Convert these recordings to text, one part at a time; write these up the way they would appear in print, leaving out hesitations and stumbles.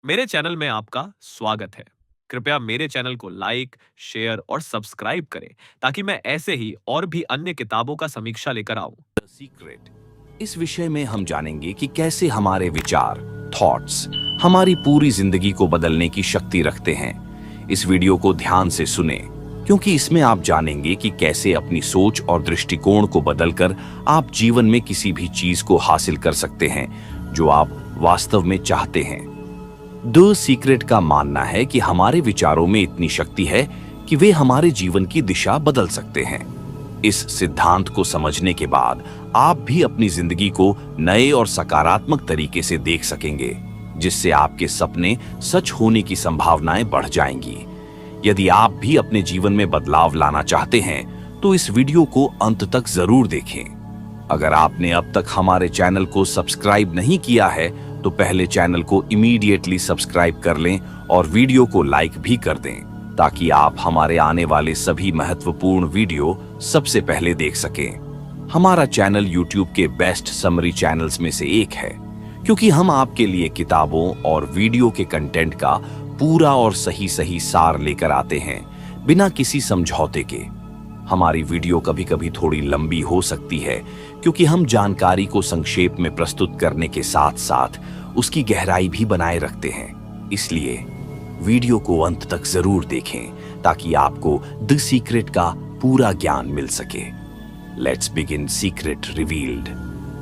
मेरे चैनल में आपका स्वागत है। कृपया मेरे चैनल को लाइक, शेयर और सब्सक्राइब करें ताकि मैं ऐसे ही और भी अन्य किताबों का समीक्षा लेकर आऊं। The secret. इस विषय में हम जानेंगे कि कैसे हमारे विचार, थॉट्स, हमारी पूरी जिंदगी को बदलने की शक्ति रखते हैं। इस वीडियो को ध्यान से सुने, क्योंकि इसमें आप जानेंगे कि कैसे अपनी सोच और दृष्टिकोण को बदलकर आप जीवन में किसी भी चीज को हासिल कर सकते हैं जो आप वास्तव में चाहते हैं। द सीक्रेट का मानना है कि हमारे विचारों में इतनी शक्ति है कि वे हमारे जीवन की दिशा बदल सकते हैं। इस सिद्धांत को समझने के बाद आप भी अपनी जिंदगी को नए और सकारात्मक तरीके से देख सकेंगे, जिससे आपके सपने सच होने की संभावनाएं बढ़ जाएंगी। यदि आप भी अपने जीवन में बदलाव लाना चाहते हैं तो इस वीडियो को अंत तक जरूर देखें। अगर आपने अब तक हमारे चैनल को सब्सक्राइब नहीं किया है तो पहले चैनल को इमीडिएटली सब्सक्राइब कर लें और वीडियो को लाइक भी कर दें, ताकि आप हमारे आने वाले सभी महत्वपूर्ण वीडियो सबसे पहले देख सकें। हमारा चैनल YouTube के बेस्ट समरी चैनल्स में से एक है, क्योंकि हम आपके लिए किताबों और वीडियो के कंटेंट का पूरा और सही सार लेकर आते हैं, बिना किसी समझौते के। हमारी वीडियो कभी-कभी थोड़ी लंबी हो सकती है, क्योंकि हम जानकारी को संक्षेप में प्रस्तुत करने के साथ-साथ उसकी गहराई भी बनाए रखते हैं। इसलिए वीडियो को अंत तक जरूर देखें ताकि आपको द सीक्रेट का पूरा ज्ञान मिल सके। Let's begin secret revealed.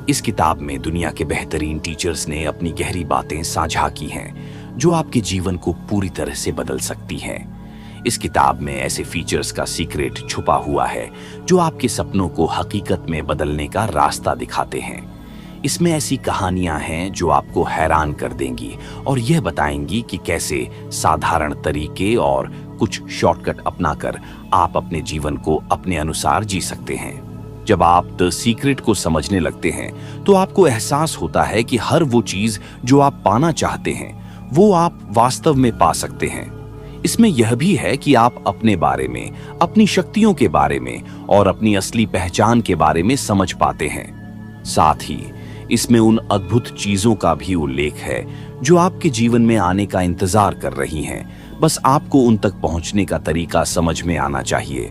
इस किताब में दुनिया के बेहतरीन टीचर्स ने अपनी गहरी बातें साझा की हैं, जो आपके जीवन को पूरी तरह से बदल सकती हैं। इस किताब में ऐसे फीचर्स का सीक्रेट छुपा हुआ है जो आपके सपनों को हकीकत में बदलने का रास्ता दिखाते हैं। इसमें ऐसी कहानियां हैं जो आपको हैरान कर देंगी और यह बताएंगी कि कैसे साधारण तरीके और कुछ शॉर्टकट अपनाकर आप अपने जीवन को अपने अनुसार जी सकते हैं। जब आप द सीक्रेट को समझने लगते हैं तो आपको एहसास होता है कि हर वो चीज जो आप पाना चाहते हैं वो आप वास्तव में पा सकते हैं। इसमें यह भी है कि आप अपने बारे में, अपनी शक्तियों के बारे में और अपनी असली पहचान के बारे में समझ पाते हैं। साथ ही इसमें उन अद्भुत चीजों का भी उल्लेख है जो आपके जीवन में आने का इंतजार कर रही हैं, बस आपको उन तक पहुंचने का तरीका समझ में आना चाहिए।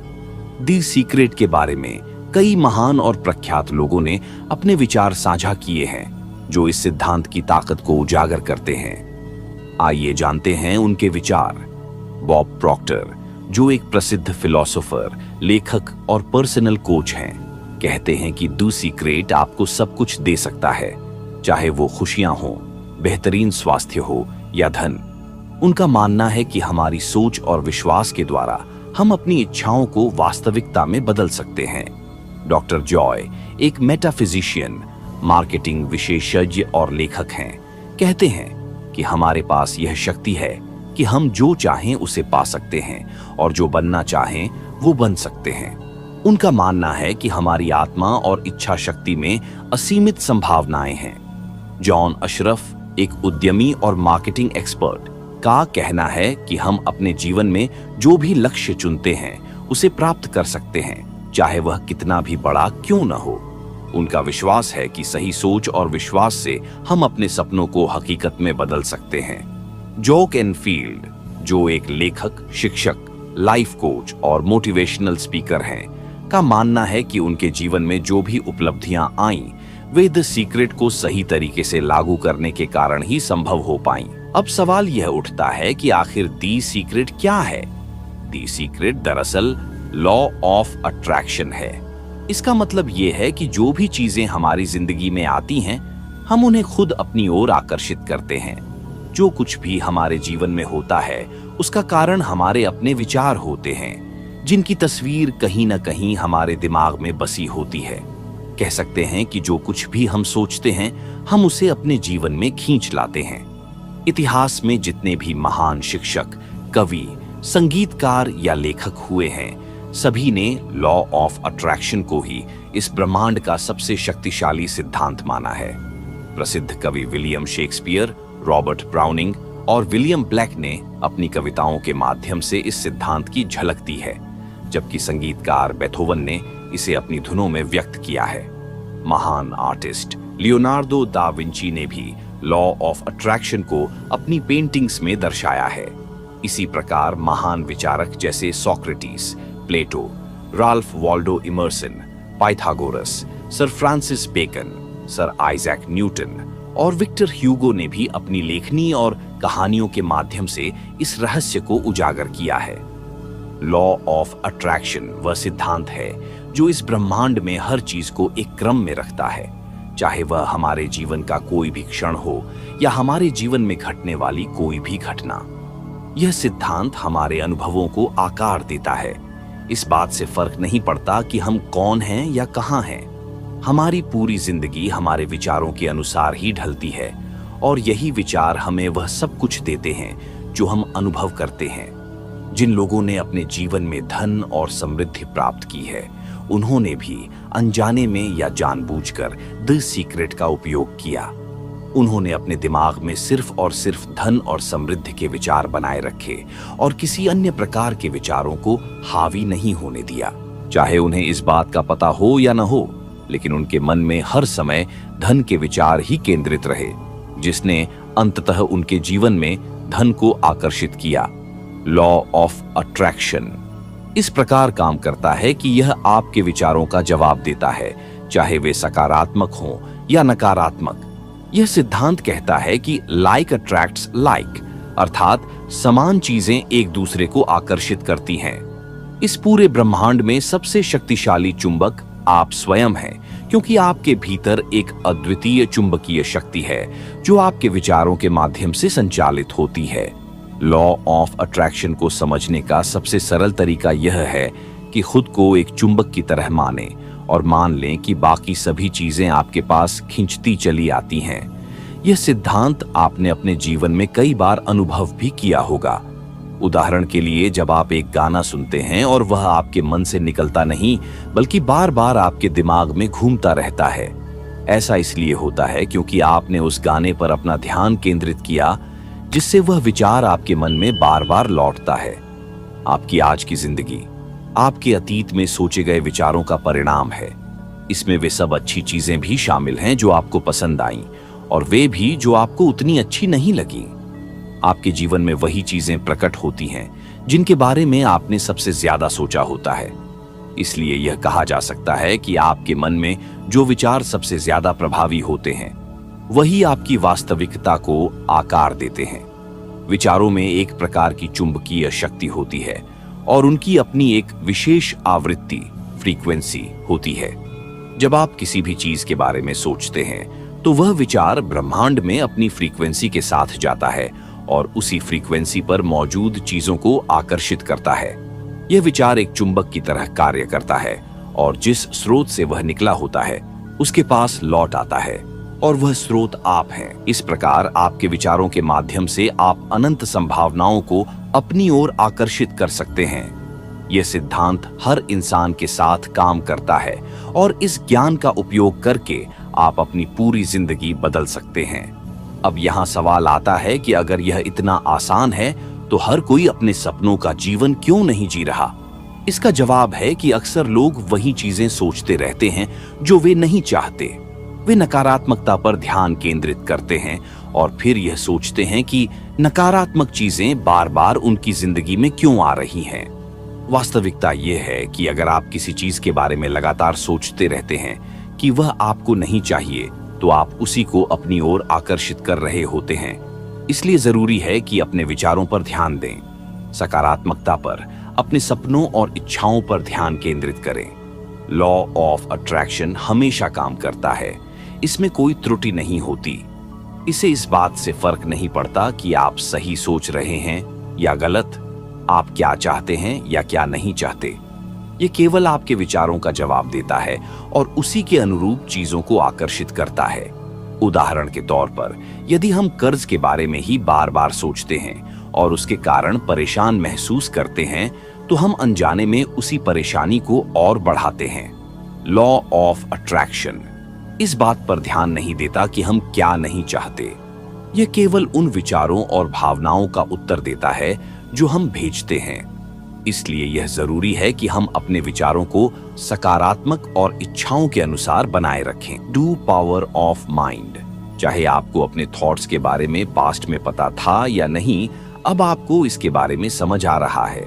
द सीक्रेट के बारे में कई महान और प्रख्यात लोगों ने अपने विचार साझा किए हैं जो इस सिद्धांत की ताकत को उजागर करते हैं। आइए जानते हैं उनके विचार। बॉब प्रॉक्टर, जो एक प्रसिद्ध फिलोसोफर, लेखक और पर्सनल कोच हैं, कहते हैं कि द सीक्रेट आपको सब कुछ दे सकता है, चाहे वो खुशियां हो, बेहतरीन स्वास्थ्य हो या धन। उनका मानना है कि हमारी सोच और विश्वास के द्वारा हम अपनी इच्छाओं को वास्तविकता में बदल सकते हैं। डॉक्टर जॉय, एक मेटाफिजिशियन, मार्केटिंग विशेषज्ञ और लेखक हैं, कहते हैं कि हमारे पास यह शक्ति है कि हम जो चाहें उसे पा सकते हैं और जो बनना चाहें वो बन सकते हैं। उनका मानना है कि हमारी आत्मा और इच्छा शक्ति में असीमित संभावनाएं हैं। जॉन अशरफ, एक उद्यमी और मार्केटिंग एक्सपर्ट, का कहना है कि हम अपने जीवन में जो भी लक्ष्य चुनते हैं उसे प्राप्त कर सकते हैं, चाहे वह कितना भी बड़ा क्यों न हो। उनका विश्वास है कि सही सोच और विश्वास से हम अपने सपनों को हकीकत में बदल सकते हैं। जो कैनफील्ड, जो एक लेखक, शिक्षक, लाइफ कोच और मोटिवेशनल स्पीकर हैं, का मानना है कि उनके जीवन में जो भी उपलब्धियां आईं, वे द सीक्रेट को सही तरीके से लागू करने के कारण ही संभव हो पाईं। अब सवाल यह उठता है कि आखिर द सीक्रेट क्या है? द सीक्रेट दरअसल लॉ ऑफ अट्रैक्शन है। इसका मतलब यह है कि जो भी चीजें हमारी जिंदगी में आती हैं, हम उन्हें खुद अपनी ओर आकर्षित करते हैं। जो कुछ भी हमारे जीवन में होता है उसका कारण हमारे अपने विचार होते हैं, जिनकी तस्वीर कहीं ना कहीं हमारे दिमाग में बसी होती है। कह सकते हैं कि जो कुछ भी हम सोचते हैं हम उसे अपने जीवन में खींच लाते हैं। इतिहास में जितने भी महान शिक्षक, कवि, संगीतकार या लेखक हुए हैं, सभी ने लॉ ऑफ अट्रैक्शन को ही इस ब्रह्मांड का सबसे शक्तिशाली सिद्धांत माना है। प्रसिद्ध कवि विलियम शेक्सपियर, रॉबर्ट ब्राउनिंग और विलियम ब्लैक ने अपनी कविताओं के माध्यम से इस सिद्धांत की झलक दी है, जबकि संगीतकार बेथोवन ने इसे अपनी धुनों में व्यक्त किया है। महान आर्टिस्ट लियोनार्डो दा विंची ने भी लॉ ऑफ अट्रैक्शन को अपनी पेंटिंग्स में दर्शाया है। इसी प्रकार महान विचारक जैसे Socrates, Plato, Ralph Waldo Emerson, Pythagoras, sir Francis Bacon, sir Isaac Newton और विक्टर ह्यूगो ने भी अपनी लेखनी और कहानियों के माध्यम से इस रहस्य को उजागर किया है। लॉ ऑफ अट्रैक्शन वह सिद्धांत है जो इस ब्रह्मांड में हर चीज को एक क्रम में रखता है, चाहे वह हमारे जीवन का कोई भी क्षण हो या हमारे जीवन में घटने वाली कोई भी घटना। यह सिद्धांत हमारे अनुभवों को आकार देता है। इस बात से फर्क नहीं पड़ता कि हम कौन हैं या कहां हैं। हमारी पूरी जिंदगी हमारे विचारों के अनुसार ही ढलती है और यही विचार हमें वह सब कुछ देते हैं जो हम अनुभव करते हैं। जिन लोगों ने अपने जीवन में धन और समृद्धि प्राप्त की है, उन्होंने भी अनजाने में या जानबूझकर द सीक्रेट का उपयोग किया। उन्होंने अपने दिमाग में सिर्फ और सिर्फ धन और समृद्धि के विचार बनाए रखे और किसी अन्य प्रकार के विचारों को हावी नहीं होने दिया। चाहे उन्हें इस बात का पता हो या न हो, लेकिन उनके मन में हर समय धन के विचार ही केंद्रित रहे, जिसने अंततः उनके जीवन में धन को आकर्षित किया। लॉ ऑफ अट्रैक्शन इस प्रकार काम करता है कि यह आपके विचारों का जवाब देता है, चाहे वे सकारात्मक हों या नकारात्मक। यह सिद्धांत कहता है कि लाइक अट्रैक्ट्स लाइक, अर्थात समान चीजें एक दूसरे को आकर्षित करती हैं। इस पूरे ब्रह्मांड में सबसे शक्तिशाली चुंबक आप स्वयं हैं, क्योंकि आपके भीतर एक अद्वितीय चुंबकीय शक्ति है जो आपके विचारों के माध्यम से संचालित होती है। लॉ ऑफ अट्रैक्शन को समझने का सबसे सरल तरीका यह है कि खुद को एक चुंबक की तरह माने और मान लें कि बाकी सभी चीजें आपके पास खींचती चली आती हैं। यह सिद्धांत आपने अपने जीवन में कई बार अनुभव भी किया होगा। उदाहरण के लिए, जब आप एक गाना सुनते हैं और वह आपके मन से निकलता नहीं बल्कि बार बार आपके दिमाग में घूमता रहता है, ऐसा इसलिए होता है क्योंकि आपने उस गाने पर अपना ध्यान केंद्रित किया, जिससे वह विचार आपके मन में बार बार लौटता है। आपकी आज की जिंदगी आपके अतीत में सोचे गए विचारों का परिणाम है। इसमें वे सब अच्छी चीजें भी शामिल हैं जो आपको पसंद आईं और वे भी जो आपको उतनी अच्छी नहीं लगी। आपके जीवन में वही चीजें प्रकट होती हैं जिनके बारे में आपने सबसे ज्यादा सोचा होता है। इसलिए यह कहा जा सकता है कि आपके मन में जो विचार सबसे ज्यादा प्रभावी होते हैं, वही आपकी वास्तविकता को आकार देते हैं। विचारों में एक प्रकार की चुंबकीय शक्ति होती है और उनकी अपनी एक विशेष आवृत्ति, फ्रीक्वेंसी होती है। जब आप किसी भी चीज के बारे में सोचते हैं तो वह विचार ब्रह्मांड में अपनी फ्रीक्वेंसी के साथ जाता है और उसी फ्रीक्वेंसी पर मौजूद चीजों को आकर्षित करता है। यह विचार एक चुंबक की तरह कार्य करता है और जिस स्रोत से वह निकला होता है उसके पास लौट आता है और वह स्रोत आप हैं। इस प्रकार आपके विचारों के माध्यम से आप अनंत संभावनाओं को अपनी ओर आकर्षित कर सकते हैं। यह सिद्धांत हर इंसान के साथ काम करता है और इस ज्ञान का उपयोग करके आप अपनी पूरी जिंदगी बदल सकते हैं। अब यहाँ सवाल आता है कि अगर यह इतना आसान है तो हर कोई अपने सपनों का जीवन क्यों नहीं जी रहा? इसका जवाब है कि अक्सर लोग वही चीजें सोचते रहते हैं जो वे नहीं चाहते। वे नकारात्मकता पर ध्यान केंद्रित करते हैं और फिर यह सोचते हैं कि नकारात्मक चीजें बार बार उनकी जिंदगी में क्यों आ रही हैं। वास्तविकता यह है कि अगर आप किसी चीज के बारे में लगातार सोचते रहते हैं कि वह आपको नहीं चाहिए, तो आप उसी को अपनी ओर आकर्षित कर रहे होते हैं। इसलिए जरूरी है कि अपने विचारों पर ध्यान दें, सकारात्मकता पर, अपने सपनों और इच्छाओं पर ध्यान केंद्रित करें। लॉ ऑफ अट्रैक्शन हमेशा काम करता है, इसमें कोई त्रुटि नहीं होती। इसे इस बात से फर्क नहीं पड़ता कि आप सही सोच रहे हैं या गलत, आप क्या चाहते हैं या क्या नहीं चाहते। ये केवल आपके विचारों का जवाब देता है और उसी के अनुरूप चीजों को आकर्षित करता है। उदाहरण के तौर पर, यदि हम कर्ज के बारे में ही बार बार सोचते हैं और उसके कारण परेशान महसूस करते हैं, तो हम अनजाने में उसी परेशानी को और बढ़ाते हैं। लॉ ऑफ अट्रैक्शन इस बात पर ध्यान नहीं देता कि हम क्या नहीं चाहते। यह केवल उन विचारों और भावनाओं का उत्तर देता है जो हम भेजते हैं। इसलिए यह जरूरी है कि हम अपने विचारों को सकारात्मक और इच्छाओं के अनुसार बनाए रखें। डू पावर ऑफ माइंड चाहे आपको अपने थॉट्स के बारे में पास्ट में पता था या नहीं, अब आपको इसके बारे में समझ आ रहा है।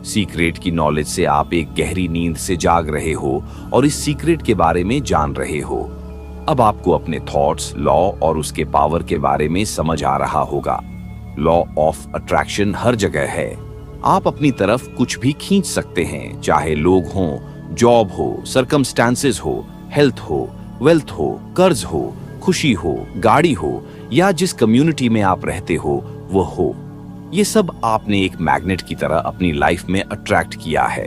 सीक्रेट की नॉलेज से आप एक गहरी नींद से जाग रहे हो और इस सीक्रेट के बारे में जान रहे हो। अब आपको अपने थॉट्स, लॉ और उसके पावर के बारे में समझ आ रहा होगा। लॉ ऑफ अट्रैक्शन हर जगह है। आप अपनी तरफ कुछ भी खींच सकते हैं, चाहे लोग हों, जॉब हो, सर्कमस्टांसेस हो, हेल्थ हो, वेल्थ हो, कर्ज हो, खुशी हो, गाड़ी हो या जिस कम्युनिटी में आप रहते हो वो हो। ये सब आपने एक मैग्नेट की तरह अपनी लाइफ में अट्रैक्ट किया है।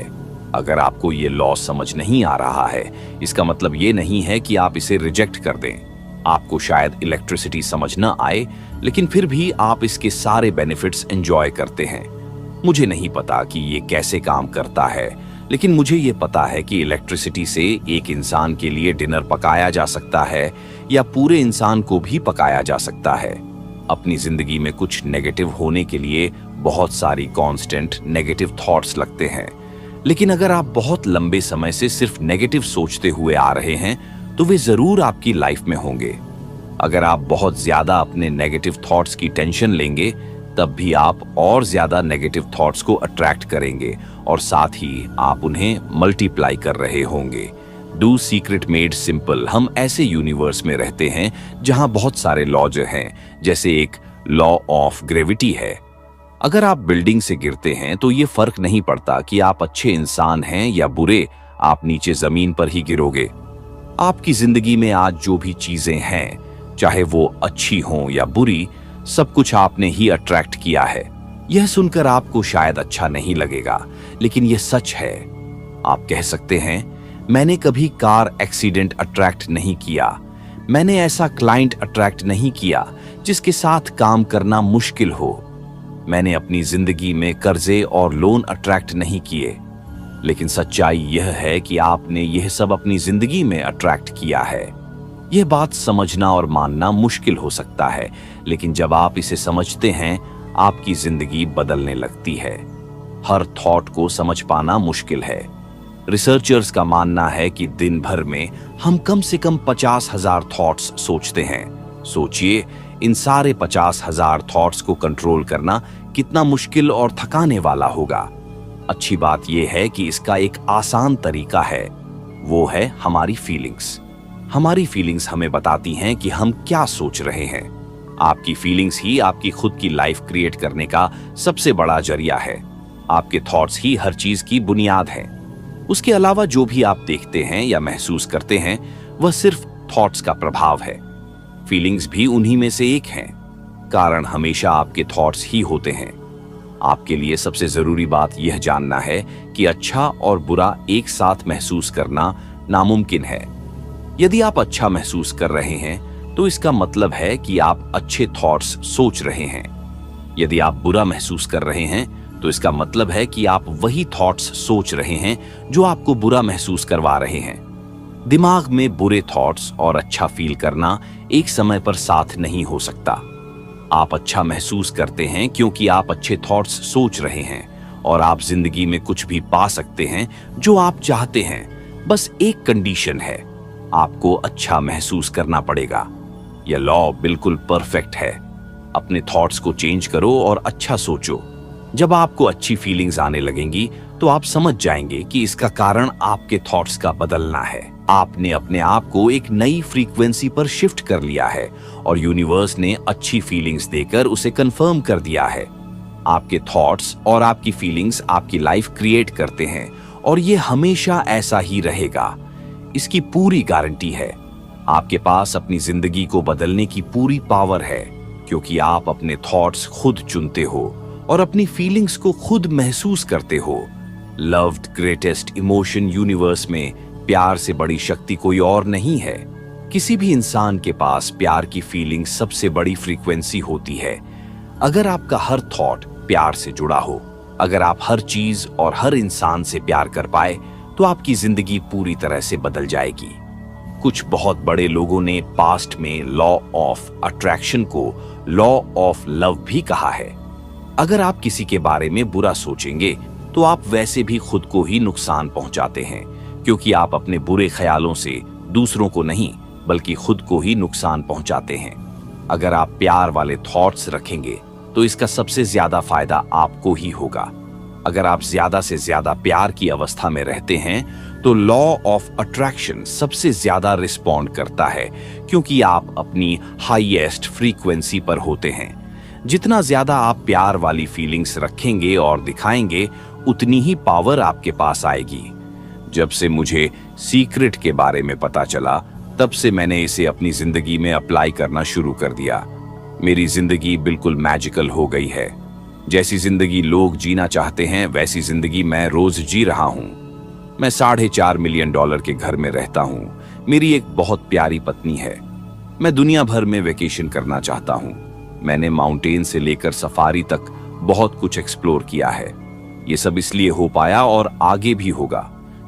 अगर आपको ये लॉ समझ नहीं आ रहा है, इसका मतलब ये नहीं है कि आप इसे रिजेक्ट कर दें। आपको शायद इलेक्ट्रिसिटी समझ न आए, लेकिन फिर भी आप इसके सारे बेनिफिट्स एंजॉय करते हैं। मुझे नहीं पता कि ये कैसे काम करता है, लेकिन मुझे ये पता है कि इलेक्ट्रिसिटी से एक इंसान के लिए डिनर पकाया जा सकता है या पूरे इंसान को भी पकाया जा सकता है। अपनी जिंदगी में कुछ नेगेटिव होने के लिए बहुत सारी कांस्टेंट नेगेटिव थॉट्स लगते हैं, लेकिन अगर आप बहुत लंबे समय से सिर्फ नेगेटिव सोचते हुए आ रहे हैं तो वे जरूर आपकी लाइफ में होंगे। अगर आप बहुत ज्यादा अपने नेगेटिव थॉट्स की टेंशन लेंगे, तब भी आप और ज्यादा नेगेटिव थॉट्स को अट्रैक्ट करेंगे और साथ ही आप उन्हें मल्टीप्लाई कर रहे होंगे। Do secret made simple. हम ऐसे यूनिवर्स में रहते हैं जहां बहुत सारे लॉज हैं, जैसे एक लॉ ऑफ ग्रेविटी है। अगर आप बिल्डिंग से गिरते हैं तो ये फर्क नहीं पड़ता कि आप अच्छे इंसान हैं या बुरे, आप नीचे जमीन पर ही गिरोगे। आपकी जिंदगी में आज जो भी चीजें हैं, चाहे वो अच्छी हों या बुरी, सब कुछ आपने ही अट्रैक्ट किया है। यह सुनकर आपको शायद अच्छा नहीं लगेगा, लेकिन यह सच है। आप कह सकते हैं, मैंने कभी कार एक्सीडेंट अट्रैक्ट नहीं किया, मैंने ऐसा क्लाइंट अट्रैक्ट नहीं किया जिसके साथ काम करना मुश्किल हो, मैंने अपनी जिंदगी में कर्जे और लोन अट्रैक्ट नहीं किए। लेकिन सच्चाई यह है कि आपने यह सब अपनी जिंदगी में अट्रैक्ट किया है। यह बात समझना और मानना मुश्किल हो सकता है, लेकिन जब आप इसे समझते हैं, आपकी जिंदगी बदलने लगती है। हर थॉट को समझ पाना मुश्किल है। रिसर्चर्स का मानना है कि दिन भर में हम कम से कम 50,000 थॉट्स सोचते हैं। सोचिए, इन सारे 50,000 थॉट्स को कंट्रोल करना कितना मुश्किल और थकाने वाला होगा। अच्छी बात यह है कि इसका एक आसान तरीका है, वो है हमारी फीलिंग्स। हमारी फीलिंग्स हमें बताती हैं कि हम क्या सोच रहे हैं। आपकी फीलिंग्स ही आपकी खुद की लाइफ क्रिएट करने का सबसे बड़ा जरिया है। आपके थॉट्स ही हर चीज की बुनियाद हैं। उसके अलावा जो भी आप देखते हैं या महसूस करते हैं, वह सिर्फ थॉट्स का प्रभाव है। फीलिंग्स भी उन्हीं में से एक हैं। कारण हमेशा आपके थॉट्स ही होते हैं। आपके लिए सबसे जरूरी बात यह जानना है कि अच्छा और बुरा एक साथ महसूस करना नामुमकिन है। यदि आप अच्छा महसूस कर रहे हैं तो इसका मतलब है कि आप अच्छे थॉट्स सोच रहे हैं। यदि आप बुरा महसूस कर रहे हैं तो इसका मतलब है कि आप वही थॉट्स सोच रहे हैं जो आपको बुरा महसूस करवा रहे हैं। दिमाग में बुरे थॉट्स और अच्छा फील करना एक समय पर साथ नहीं हो सकता। आप अच्छा महसूस करते हैं क्योंकि आप अच्छे थॉट्स सोच रहे हैं, और आप जिंदगी में कुछ भी पा सकते हैं जो आप चाहते हैं। बस एक कंडीशन है, आपको अच्छा महसूस करना पड़ेगा। यह लॉ बिल्कुल परफेक्ट है। अपने थॉट्स को चेंज करो और अच्छा सोचो। जब आपको अच्छी फीलिंग्स आने लगेंगी तो आप समझ जाएंगे कि इसका कारण आपके थॉट्स का बदलना है। आपने अपने आप को एक नई फ्रीक्वेंसी पर शिफ्ट कर लिया है और यूनिवर्स ने अच्छी फीलिंग्स देकर उसे कंफर्म कर दिया है। आपके थॉट्स और आपकी फीलिंग्स आपकी लाइफ क्रिएट करते हैं और ये हमेशा ऐसा ही रहेगा। इसकी पूरी गारंटी है। आपके पास अपनी जिंदगी को बदलने की पूरी पावर है, क्योंकि आप अपने थॉट्स खुद चुनते हो और अपनी फीलिंग्स को खुद महसूस करते हो। लव्ड ग्रेटेस्ट इमोशन यूनिवर्स में प्यार से बड़ी शक्ति कोई और नहीं है। किसी भी इंसान के पास प्यार की फीलिंग सबसे बड़ी फ्रीक्वेंसी होती है। अगर आपका हर थॉट प्यार से जुड़ा हो, अगर आप हर चीज और हर इंसान से प्यार कर पाए, तो आपकी जिंदगी पूरी तरह से बदल जाएगी। कुछ बहुत बड़े लोगों ने पास्ट में लॉ ऑफ अट्रैक्शन को लॉ ऑफ लव भी कहा है। अगर आप किसी के बारे में बुरा सोचेंगे तो आप वैसे भी खुद को ही नुकसान पहुंचाते हैं, क्योंकि आप अपने बुरे ख्यालों से दूसरों को नहीं बल्कि खुद को ही नुकसान पहुंचाते हैं। अगर आप प्यार वाले थॉट्स रखेंगे तो इसका सबसे ज्यादा फायदा आपको ही होगा। अगर आप ज्यादा से ज्यादा प्यार की अवस्था में रहते हैं तो लॉ ऑफ अट्रैक्शन सबसे ज्यादा रिस्पॉन्ड करता है, क्योंकि आप अपनी हाईएस्ट फ्रीक्वेंसी पर होते हैं। जितना ज्यादा आप प्यार वाली फीलिंग्स रखेंगे और दिखाएंगे, उतनी ही पावर आपके पास आएगी। जब से मुझे सीक्रेट के बारे में पता चला, तब से मैंने इसे अपनी जिंदगी में अप्लाई करना शुरू कर दिया। मेरी जिंदगी बिल्कुल मैजिकल हो गई है। जैसी जिंदगी लोग जीना चाहते हैं, वैसी जिंदगी मैं रोज जी रहा हूं। मैं $4.5 मिलियन के घर में रहता हूं। मेरी एक बहुत प्यारी पत्नी है। मैं दुनिया भर में वेकेशन करना चाहता हूं। मैंने माउंटेन से लेकर सफारी तक बहुत कुछ एक्सप्लोर किया है। ये सब इसलिए हो पाया और आगे भी होगा,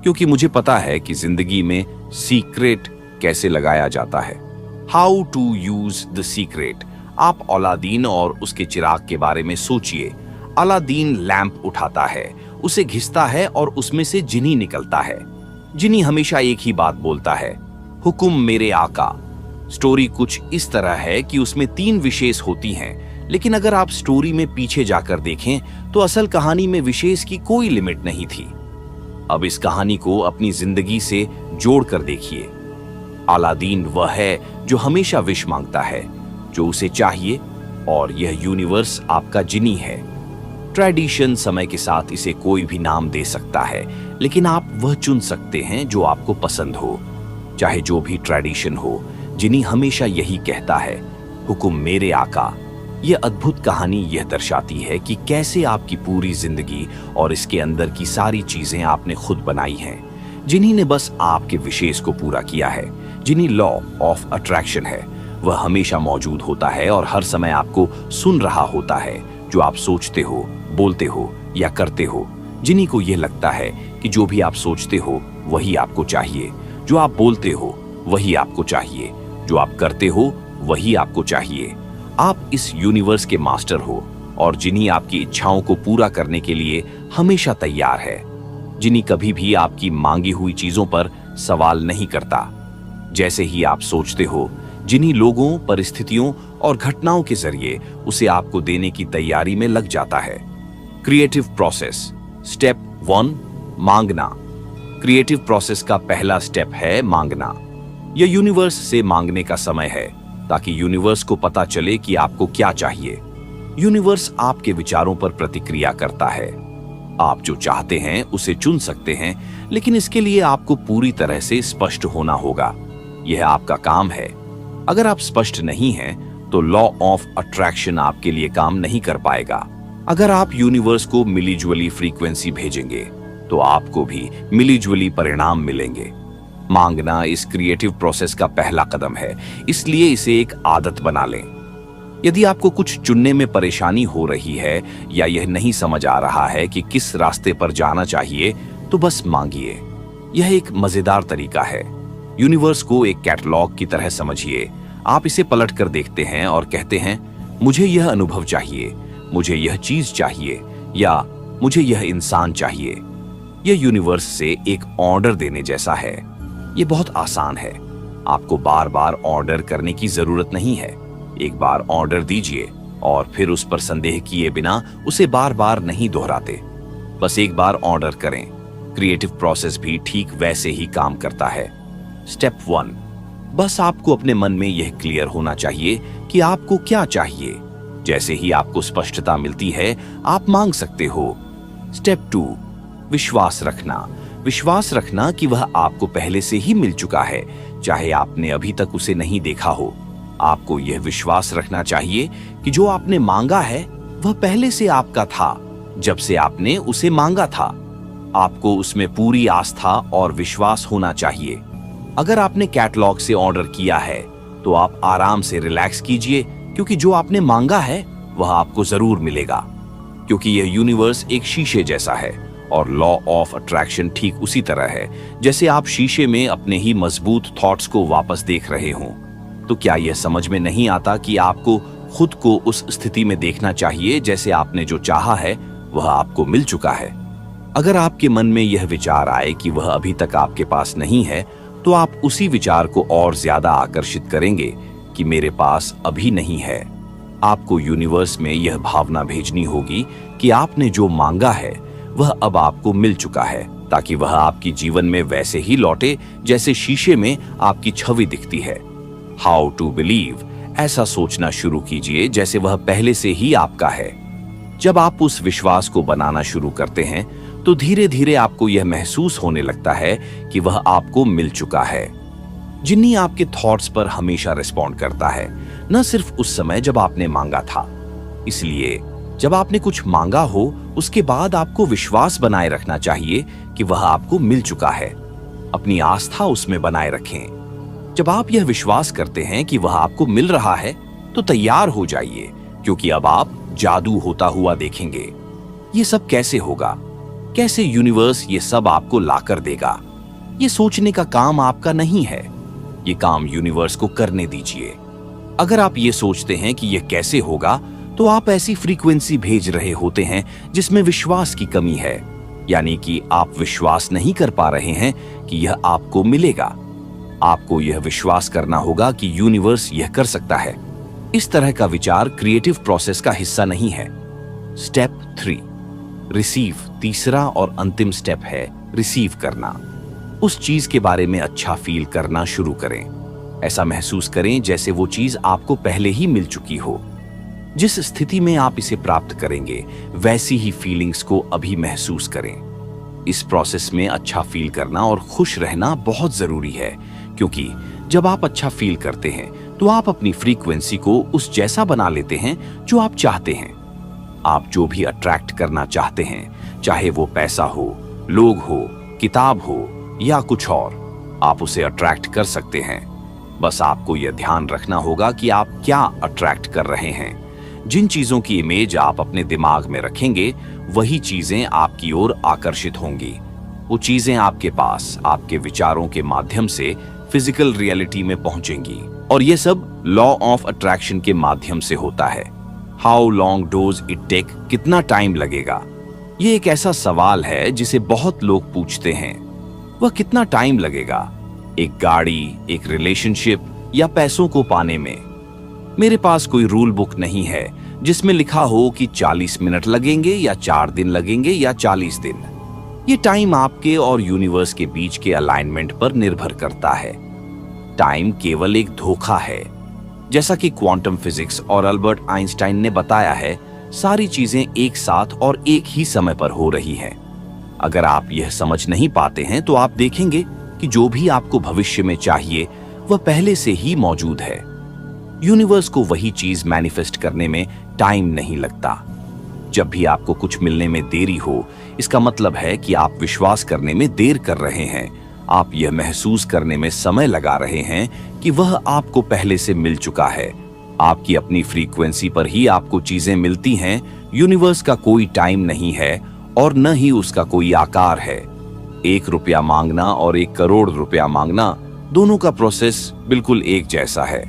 क्योंकि मुझे पता है कि जिंदगी में सीक्रेट कैसे लगाया जाता है। How to use the secret. आप अलादीन और उसके चिराग के बारे में सोचिए। अलादीन लैंप उठाता है, उसे घिसता है और उसमें से जिनी निकलता है। जिनी हमेशा एक ही बात बोलता है, हुकुम मेरे आका। स्टोरी कुछ इस तरह है कि उसमें 3 विशेष होती हैं, लेकिन अगर आप स्टोरी में पीछे जाकर देखें तो असल कहानी में विशेष की कोई लिमिट नहीं थी। अब इस कहानी को अपनी जिंदगी से जोड़कर देखिए। अलादीन वह है जो हमेशा विश मांगता है जो उसे चाहिए, और यह यूनिवर्स आपका जिनी है। ट्रेडिशन समय के साथ इसे कोई भी नाम दे सकता है, लेकिन आप वह चुन सकते हैं जो आपको पसंद हो। चाहे जो भी ट्रेडिशन हो, जिनी हमेशा यही कहता है, हुकुम मेरे आका। यह अद्भुत कहानी यह दर्शाती है कि कैसे आपकी पूरी जिंदगी और इसके अंदर की सारी चीजें आपने खुद बनाई हैं। जिन्हीं ने बस आपके विशेष को पूरा किया है। जिन्हीं लॉ ऑफ अट्रैक्शन है, वह हमेशा मौजूद होता है और हर समय आपको सुन रहा होता है, जो आप सोचते हो, बोलते हो या करते हो। जिन्हीं को यह लगता है कि जो भी आप सोचते हो वही आपको चाहिए, जो आप बोलते हो वही आपको चाहिए, जो आप करते हो वही आपको चाहिए। आप इस यूनिवर्स के मास्टर हो और जिन्हीं आपकी इच्छाओं को पूरा करने के लिए हमेशा तैयार है। जिन्हीं कभी भी आपकी मांगी हुई चीजों पर सवाल नहीं करता। जैसे ही आप सोचते हो, जिन्हीं लोगों, परिस्थितियों और घटनाओं के जरिए उसे आपको देने की तैयारी में लग जाता है। Creative process. स्टेप 1, मांगना। क्रिएटिव प्रोसेस का पहला स्टेप है मांगना। यह यूनिवर्स से मांगने का समय है, ताकि यूनिवर्स को पता चले कि आपको क्या चाहिए। यूनिवर्स आपके विचारों पर प्रतिक्रिया करता है। आप जो चाहते हैं उसे चुन सकते हैं, लेकिन इसके लिए आपको पूरी तरह से स्पष्ट होना होगा। यह आपका काम है। अगर आप स्पष्ट नहीं हैं, तो लॉ ऑफ अट्रैक्शन आपके लिए काम नहीं कर पाएगा। अगर आप यूनिवर्स को मिलीजुअली फ्रीक्वेंसी भेजेंगे, तो आपको भी मिलीजुअली परिणाम मिलेंगे। मांगना इस क्रिएटिव प्रोसेस का पहला कदम है, इसलिए इसे एक आदत बना लें। यदि आपको कुछ चुनने में परेशानी हो रही है या यह नहीं समझ आ रहा है कि किस रास्ते पर जाना चाहिए, तो बस मांगिए। यह एक मजेदार तरीका है। यूनिवर्स को एक कैटलॉग की तरह समझिए। आप इसे पलट कर देखते हैं और कहते हैं, मुझे यह अनुभव चाहिए, मुझे यह चीज चाहिए, या मुझे यह इंसान चाहिए। यह यूनिवर्स से एक ऑर्डर देने जैसा है। यह बहुत आसान है। आपको बार बार ऑर्डर करने की जरूरत नहीं है। एक बार ऑर्डर दीजिए और फिर उस पर संदेह किए बिना उसे बार बार नहीं दोहराते। बस एक बार ऑर्डर करें। क्रिएटिव प्रोसेस भी ठीक वैसे ही काम करता है। स्टेप 1, बस आपको अपने मन में यह क्लियर होना चाहिए कि आपको क्या चाहिए। जैसे ही आपको स्पष्टता मिलती है, आप मांग सकते हो। स्टेप 2, विश्वास रखना। विश्वास रखना कि वह आपको पहले से ही मिल चुका है, चाहे आपने अभी तक उसे नहीं देखा हो। आपको यह विश्वास रखना चाहिए कि जो आपने मांगा है वह पहले से आपका था, जब से आपने उसे मांगा था। आपको उसमें पूरी आस्था और विश्वास होना चाहिए। अगर आपने कैटलॉग से ऑर्डर किया है, तो आप आराम से रिलैक्स कीजिए, क्योंकि जो आपने मांगा है वह आपको जरूर मिलेगा। क्योंकि यह यूनिवर्स एक शीशे जैसा है और लॉ ऑफ अट्रैक्शन ठीक उसी तरह है जैसे आप शीशे में अपने ही मजबूत थॉट्स को वापस देख रहे हों। तो क्या यह समझ में नहीं आता कि आपको खुद को उस स्थिति में देखना चाहिए जैसे आपने जो चाहा है वह आपको मिल चुका है। अगर आपके मन में यह विचार आए कि वह अभी तक आपके पास नहीं है, तो आप उसी विचार को और ज्यादा आकर्षित करेंगे कि मेरे पास अभी नहीं है। आपको यूनिवर्स में यह भावना भेजनी होगी कि आपने जो मांगा है वह अब आपको मिल चुका है, ताकि वह आपकी जीवन में वैसे ही लौटे जैसे शीशे में आपकी छवि दिखती है। हाउ टू बिलीव, ऐसा सोचना शुरू कीजिए जैसे वह पहले से ही आपका है। जब आप उस विश्वास को बनाना शुरू करते हैं तो धीरे धीरे आपको यह महसूस होने लगता है कि वह आपको मिल चुका है। जिन्नी आपके थॉट्स पर हमेशा रिस्पॉन्ड करता है, न सिर्फ उस समय जब आपने मांगा था। इसलिए जब आपने कुछ मांगा हो उसके बाद आपको विश्वास बनाए रखना चाहिए कि वह आपको मिल चुका है। अपनी आस्था उसमें बनाए रखें। जब आप यह विश्वास करते हैं कि वह आपको मिल रहा है तो तैयार हो जाइए, क्योंकि अब आप जादू होता हुआ देखेंगे। ये सब कैसे होगा? कैसे यूनिवर्स ये सब आपको लाकर देगा? ये सोचने का काम आपका नहीं है, ये काम यूनिवर्स को करने दीजिए। अगर आप ये सोचते हैं कि यह कैसे होगा, तो आप ऐसी फ्रीक्वेंसी भेज रहे होते हैं जिसमें विश्वास की कमी है, यानी कि आप विश्वास नहीं कर पा रहे हैं कि यह आपको मिलेगा। आपको यह विश्वास करना होगा कि यूनिवर्स यह कर सकता है। इस तरह का विचार क्रिएटिव प्रोसेस का हिस्सा नहीं है। Step 3, receive. तीसरा और अंतिम स्टेप है रिसीव करना। उस चीज के बारे में अच्छा फील करना शुरू करें। ऐसा महसूस करें जैसे वो चीज आपको पहले ही मिल चुकी हो। जिस स्थिति में आप इसे प्राप्त करेंगे वैसी ही फीलिंग्स को अभी महसूस करें। इस प्रोसेस में अच्छा फील करना और खुश रहना बहुत जरूरी है, क्योंकि जब आप अच्छा फील करते हैं तो आप अपनी फ्रीक्वेंसी को उस जैसा बना लेते हैं जो आप चाहते हैं। आप जो भी अट्रैक्ट करना चाहते हैं, चाहे वो पैसा हो, लोग हो, किताब हो या कुछ और, आप उसे अट्रैक्ट कर सकते हैं। बस आपको यह ध्यान रखना होगा कि आप क्या अट्रैक्ट कर रहे हैं। जिन चीजों की इमेज आप अपने दिमाग में रखेंगे वही चीजें आपकी ओर आकर्षित होंगी। वो चीजें आपके पास आपके विचारों के माध्यम से फिजिकल रियलिटी में पहुंचेंगी, और यह सब लॉ ऑफ अट्रैक्शन के माध्यम से होता है। How long does it take, कितना टाइम लगेगा? ये एक ऐसा सवाल है जिसे बहुत लोग पूछते हैं। वह कितना टाइम लगेगा? एक गाड़ी, एक रिलेशनशिप या पैसों को पाने में? मेरे पास कोई रूल बुक नहीं है जिसमें लिखा हो कि 40 मिनट लगेंगे या 4 दिन लगेंगे या 40 दिन। ये टाइम आपके और यूनिवर्स के बीच के अलाइनमेंट पर निर्भर करता है। टाइम केवल एक धोखा है। जैसा कि क्वांटम फिजिक्स और अल्बर्ट आइंस्टाइन ने बताया है, सारी चीजें एक साथ और एक ही समय पर हो रही हैं। अगर आप यह समझ नहीं पाते हैं तो आप देखेंगे कि जो भी आपको भविष्य में चाहिए वह पहले से ही मौजूद है। यूनिवर्स को वही चीज मैनिफेस्ट करने में टाइम नहीं लगता। जब भी आपको कुछ मिलने में देरी हो, इसका मतलब है कि आप विश्वास करने में देर कर रहे हैं। आप यह महसूस करने में समय लगा रहे हैं कि वह आपको पहले से मिल चुका है। आपकी अपनी फ्रीक्वेंसी पर ही आपको चीजें मिलती हैं। यूनिवर्स का कोई टाइम नहीं है और न ही उसका कोई आकार है। 1 रुपया मांगना और 1 करोड़ रुपया मांगना, दोनों का प्रोसेस बिल्कुल एक जैसा है।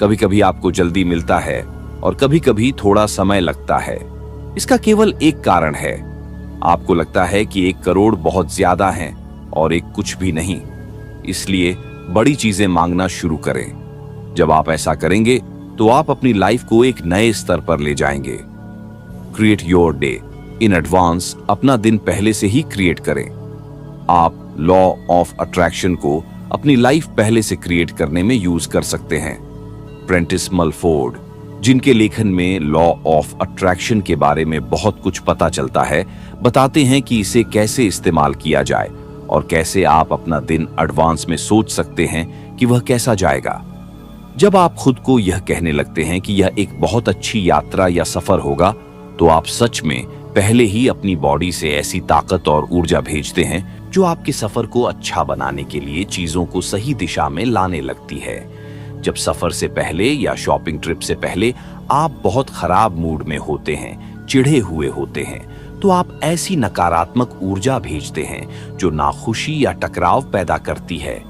कभी कभी आपको जल्दी मिलता है और कभी कभी थोड़ा समय लगता है। इसका केवल एक कारण है, आपको लगता है कि 1 करोड़ बहुत ज्यादा है और 1 कुछ भी नहीं। इसलिए बड़ी चीजें मांगना शुरू करें। जब आप ऐसा करेंगे तो आप अपनी लाइफ को एक नए स्तर पर ले जाएंगे। Create your day in advance. अपना दिन पहले से ही क्रिएट करें। आप लॉ ऑफ अट्रैक्शन को अपनी लाइफ पहले से क्रिएट करने में यूज कर सकते हैं। प्रेंटिस मलफोर्ड, जिनके लेखन में लॉ ऑफ अट्रैक्शन के बारे में बहुत कुछ पता चलता है, बताते हैं कि इसे कैसे इस्तेमाल किया जाए और कैसे आप अपना दिन एडवांस में सोच सकते हैं कि वह कैसा जाएगा। जब आप खुद को यह कहने लगते हैं कि यह एक बहुत अच्छी यात्रा या सफर होगा, तो आप सच में पहले ही अपनी बॉडी से ऐसी ताकत और ऊर्जा भेजते हैं जो आपके सफर को अच्छा बनाने के लिए चीजों को सही दिशा में लाने लगती है। जब सफर से पहले या शॉपिंग ट्रिप से पहले आप बहुत खराब मूड में होते हैं, चिढ़े हुए होते हैं, तो आप ऐसी नकारात्मक ऊर्जा भेजते हैं जो नाखुशी या टकराव पैदा करती है।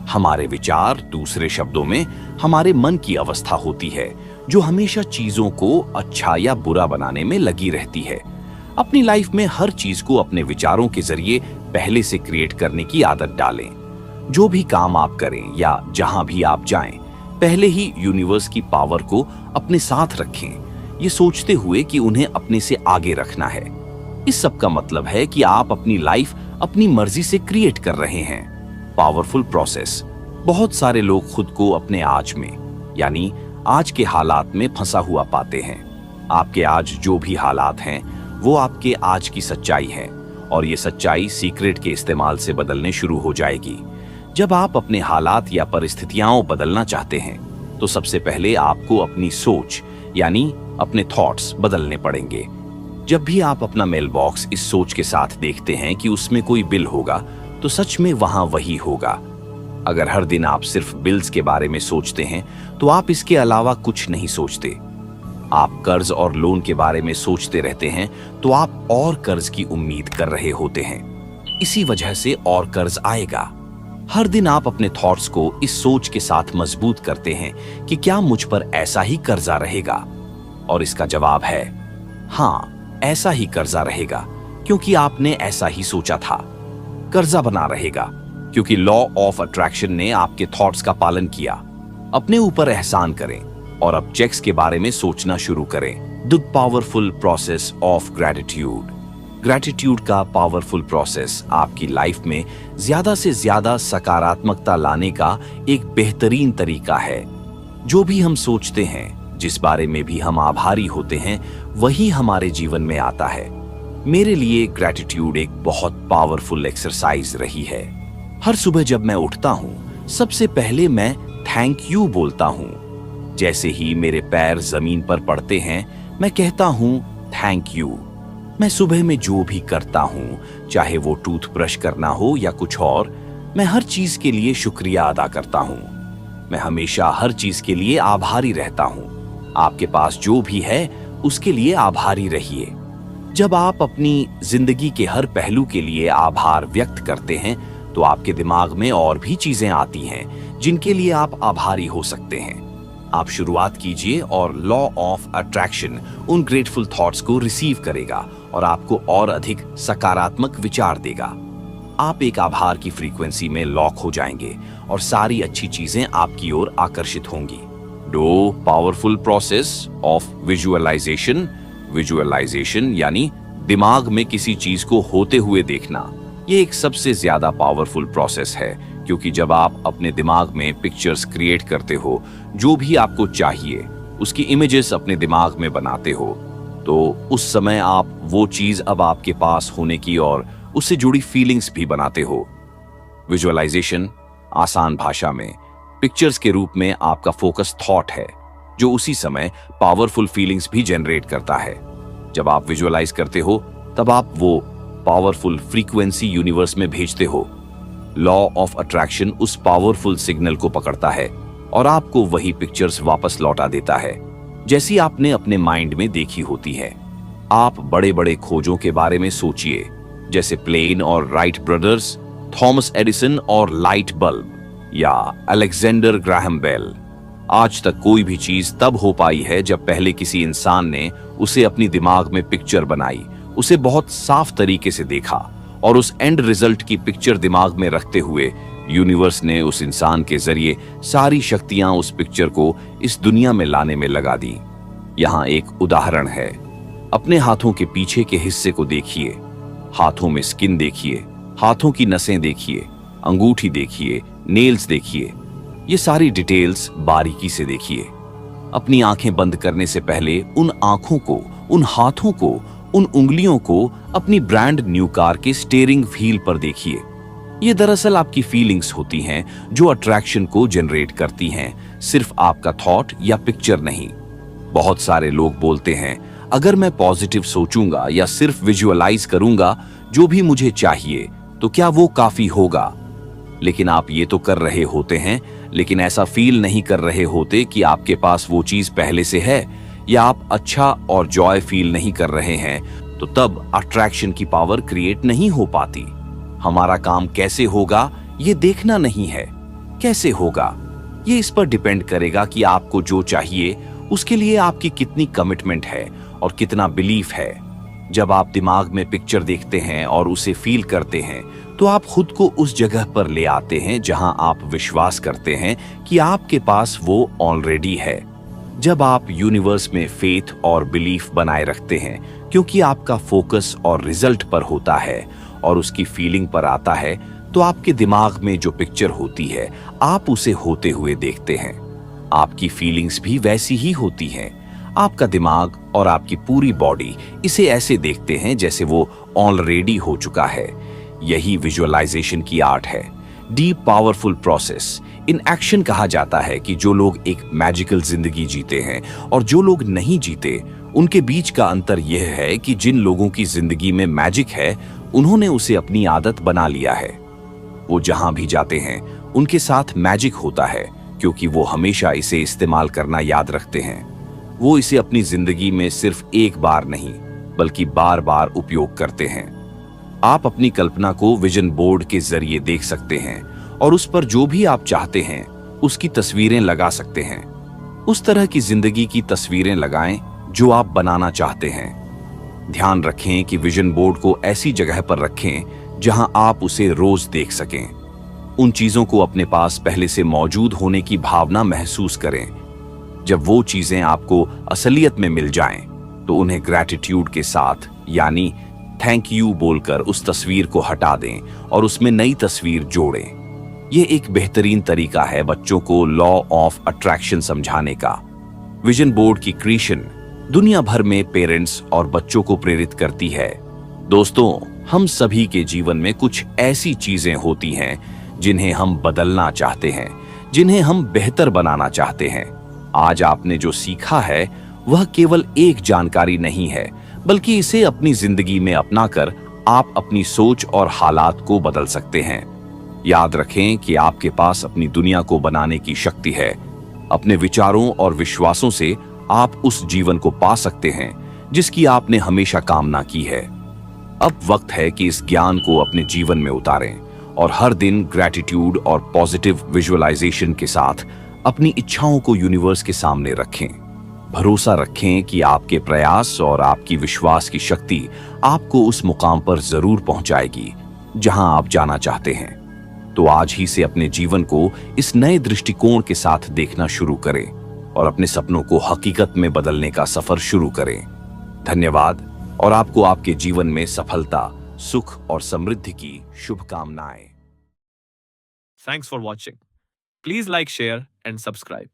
हमारे विचार, दूसरे शब्दों में हमारे मन की अवस्था होती है जो हमेशा चीजों को अच्छा या बुरा बनाने में लगी रहती है। अपनी लाइफ में हर चीज को अपने विचारों के जरिए पहले से क्रिएट करने की आदत डालें। जो भी काम आप करें या जहां भी आप जाएं, पहले ही यूनिवर्स की पावर को अपने साथ रखें, ये सोचते हुए कि उन्हें अपने से आगे रखना है। इस सब का मतलब है कि आप अपनी लाइफ अपनी मर्जी से क्रिएट कर रहे हैं। Powerful process. बहुत सारे लोग खुद को अपने आज में, यानी आज के हालात में फंसा हुआ पाते हैं। आपके आज जो भी हालात हैं, वो आपके आज की सच्चाई है, और ये सच्चाई सीक्रेट के इस्तेमाल से बदलने शुरू हो जाएगी। जब आप अपने हालात या परिस्थितियां बदलना चाहते हैं, तो सबसे पहले आपको अपनी सोच, यानी अपने थॉट्स बदलने पड़ेंगे। जब भी आप अपना मेल बॉक्स इस सोच के साथ देखते हैं कि उसमें कोई बिल होगा, तो सच में वहां वही होगा। अगर हर दिन आप सिर्फ बिल्स के बारे में सोचते हैं, तो आप इसके अलावा कुछ नहीं सोचते। आप कर्ज और लोन के बारे में सोचते रहते हैं, तो आप और कर्ज की उम्मीद कर रहे होते हैं। इसी वजह से और कर्ज आएगा। हर दिन आप अपने थॉट्स को इस सोच के साथ मजबूत करते हैं कि क्या मुझ पर ऐसा ही कर्जा रहेगा, और इसका जवाब है हाँ, ऐसा ही कर्जा रहेगा, क्योंकि आपने ऐसा ही सोचा था। कर्जा बना रहेगा क्योंकि लॉ ऑफ अट्रैक्शन ने आपके थॉट्स का पालन किया। अपने ऊपर एहसान करें और अब चेक्स के बारे में सोचना शुरू करें। The powerful process of gratitude. Gratitude का पावरफुल प्रोसेस आपकी लाइफ में ज्यादा से ज्यादा सकारात्मकता लाने का एक बेहतरीन तरीका है। जो भी हम सोचते हैं, जिस बारे में भी हम आभारी होते हैं, वही हमारे जीवन में आता है। मेरे लिए ग्रैटिट्यूड एक बहुत पावरफुल एक्सरसाइज रही है। हर सुबह जब मैं उठता हूँ, सबसे पहले मैं थैंक यू बोलता हूँ। जैसे ही मेरे पैर जमीन पर पड़ते हैं, मैं कहता हूँ थैंक यू। मैं सुबह में जो भी करता हूँ, चाहे वो टूथब्रश करना हो या कुछ और, मैं हर चीज के लिए शुक्रिया अदा करता हूँ। मैं हमेशा हर चीज के लिए आभारी रहता हूँ। आपके पास जो भी है, उसके लिए आभारी रहिए। जब आप अपनी जिंदगी के हर पहलू के लिए आभार व्यक्त करते हैं, तो आपके दिमाग में और भी चीजें आती हैं जिनके लिए आप आभारी हो सकते हैं। आप शुरुआत कीजिए और लॉ ऑफ अट्रैक्शन उन ग्रेटफुल थॉट्स को रिसीव करेगा और आपको और अधिक सकारात्मक विचार देगा। आप एक आभार की फ्रीक्वेंसी में लॉक हो जाएंगे और सारी अच्छी चीजें आपकी ओर आकर्षित होंगी। Do powerful process of visualization. Visualization यानी दिमाग में किसी चीज को होते हुए देखना। ये एक सबसे ज्यादा पावरफुल प्रोसेस है, क्योंकि जब आप अपने दिमाग में पिक्चर्स क्रिएट करते हो, जो भी आपको चाहिए उसकी इमेजेस अपने दिमाग में बनाते हो, तो उस समय आप वो चीज अब आपके पास होने की और उससे जुड़ी फीलिंग्स भी बनाते हो। विजुअलाइजेशन आसान भाषा में पिक्चर्स के रूप में आपका फोकस थॉट है, जो उसी समय पावरफुल फीलिंग्स भी जनरेट करता है। जब आप विजुअलाइज करते हो, तब आप वो पावरफुल फ्रीक्वेंसी यूनिवर्स में भेजते हो। लॉ ऑफ अट्रैक्शन उस पावरफुल सिग्नल को पकड़ता है और आपको वही पिक्चर्स वापस लौटा देता है, जैसी आपने अपने माइंड में देखी होती है। आप बड़े बड़े खोजों के बारे में सोचिए, जैसे प्लेन और राइट ब्रदर्स, थॉमस एडिसन और लाइट बल्ब, या अलेक्जेंडर ग्राहम बेल। आज तक कोई भी चीज तब हो पाई है जब पहले किसी इंसान ने उसे अपनी दिमाग में पिक्चर बनाई, उसे बहुत साफ तरीके से देखा, और उस एंड रिजल्ट की पिक्चर दिमाग में रखते हुए यूनिवर्स ने उस इंसान के जरिए सारी शक्तियां उस पिक्चर को इस दुनिया में लाने में लगा दी। यहाँ एक उदाहरण है। अपने हाथों के पीछे के हिस्से को देखिए। हाथों में स्किन देखिए, हाथों की नसें देखिए, अंगूठी देखिए, नेल्स देखिए। ये सारी डिटेल्स बारीकी से देखिए। अपनी आंखें बंद करने से पहले उन आंखों को, उन हाथों को, उन उंगलियों को अपनी ब्रांड न्यू कार के स्टीयरिंग व्हील पर देखिए। ये दरअसल आपकी फीलिंग्स होती हैं जो अट्रैक्शन को जनरेट करती हैं, सिर्फ आपका थॉट या पिक्चर नहीं। बहुत सारे लोग बोलते हैं, अगर मैं पॉजिटिव सोचूंगा या सिर्फ विजुअलाइज करूंगा जो भी मुझे चाहिए, तो क्या वो काफी होगा? लेकिन आप ये तो कर रहे होते हैं, लेकिन ऐसा फील नहीं कर रहे होते कि आपके पास वो चीज पहले से है, या आप अच्छा और जॉय फील नहीं कर रहे हैं, तो तब अट्रैक्शन की पावर क्रिएट नहीं हो पाती। हमारा काम कैसे होगा ये देखना नहीं है, कैसे होगा ये इस पर डिपेंड करेगा कि आपको जो चाहिए उसके लिए आपकी कितनी कमिटमेंट है और कितना बिलीफ है। जब आप दिमाग में पिक्चर देखते हैं और उसे फील करते हैं, तो आप खुद को उस जगह पर ले आते हैं जहां आप विश्वास करते हैं कि आपके पास वो ऑलरेडी है। जब आप यूनिवर्स में फेथ और बिलीफ बनाए रखते हैं, क्योंकि आपका फोकस और रिजल्ट पर होता है और उसकी फीलिंग पर आता है, तो आपके दिमाग में जो पिक्चर होती है, आप उसे होते हुए देखते हैं। आपकी फीलिंग्स भी वैसी ही होती हैं। आपका दिमाग और आपकी पूरी बॉडी इसे ऐसे देखते हैं जैसे वो ऑलरेडी हो चुका है। यही विजुअलाइजेशन की आर्ट है, deep powerful process. In action कहा जाता है कि जो लोग एक मैजिकल जिंदगी जीते हैं और जो लोग नहीं जीते, उनके बीच का अंतर यह है कि जिन लोगों की जिंदगी में मैजिक है, उन्होंने उसे अपनी आदत बना लिया है। वो जहां भी जाते हैं, उनके साथ मैजिक होता है, क्योंकि वो हमेशा इसे इस्तेमाल करना याद रखते हैं। वो इसे अपनी जिंदगी में सिर्फ एक बार नहीं, बल्कि बार बार उपयोग करते हैं। आप अपनी कल्पना को विजन बोर्ड के जरिए देख सकते हैं और उस पर जो भी आप चाहते हैं, उसकी तस्वीरें लगा सकते हैं। उस तरह की जिंदगी की तस्वीरें लगाएं जो आप बनाना चाहते हैं। ध्यान रखें कि विजन बोर्ड को ऐसी जगह पर रखें जहां आप उसे रोज देख सकें। उन चीजों को अपने पास पहले से मौजूद होने की भावना महसूस करें। जब वो चीजें आपको असलियत में मिल जाएं, तो उन्हें ग्रैटिट्यूड के साथ, यानी थैंक यू बोलकर उस तस्वीर को हटा दें और उसमें नई तस्वीर जोड़ें। यह एक बेहतरीन तरीका है बच्चों को लॉ ऑफ अट्रैक्शन समझाने का। विजन बोर्ड की क्रिएशन दुनिया भर में पेरेंट्स और बच्चों को प्रेरित करती है। दोस्तों, हम सभी के जीवन में कुछ ऐसी चीजें होती हैं जिन्हें हम बदलना चाहते हैं, जिन्हें हम बेहतर बनाना चाहते हैं। आज आपने जो सीखा है, वह केवल एक जानकारी नहीं है, बल्कि इसे अपनी जिंदगी में अपनाकर आप अपनी सोच और हालात को बदल सकते हैं। याद रखें कि आपके पास अपनी दुनिया को बनाने की शक्ति है। अपने विचारों और विश्वासों से आप उस जीवन को पा सकते हैं जिसकी आपने हमेशा कामना की है। अब वक्त है कि इस ज्ञान को अपने जीवन में उतारें और हर दिन ग्रैटिट्यूड और पॉजिटिव विजुअलाइजेशन के साथ अपनी इच्छाओं को यूनिवर्स के सामने रखें। भरोसा रखें कि आपके प्रयास और आपकी विश्वास की शक्ति आपको उस मुकाम पर जरूर पहुंचाएगी जहां आप जाना चाहते हैं। तो आज ही से अपने जीवन को इस नए दृष्टिकोण के साथ देखना शुरू करें और अपने सपनों को हकीकत में बदलने का सफर शुरू करें। धन्यवाद और आपको आपके जीवन में सफलता, सुख और समृद्धि की शुभकामनाएं। Thanks for watching. Please like, share, and subscribe.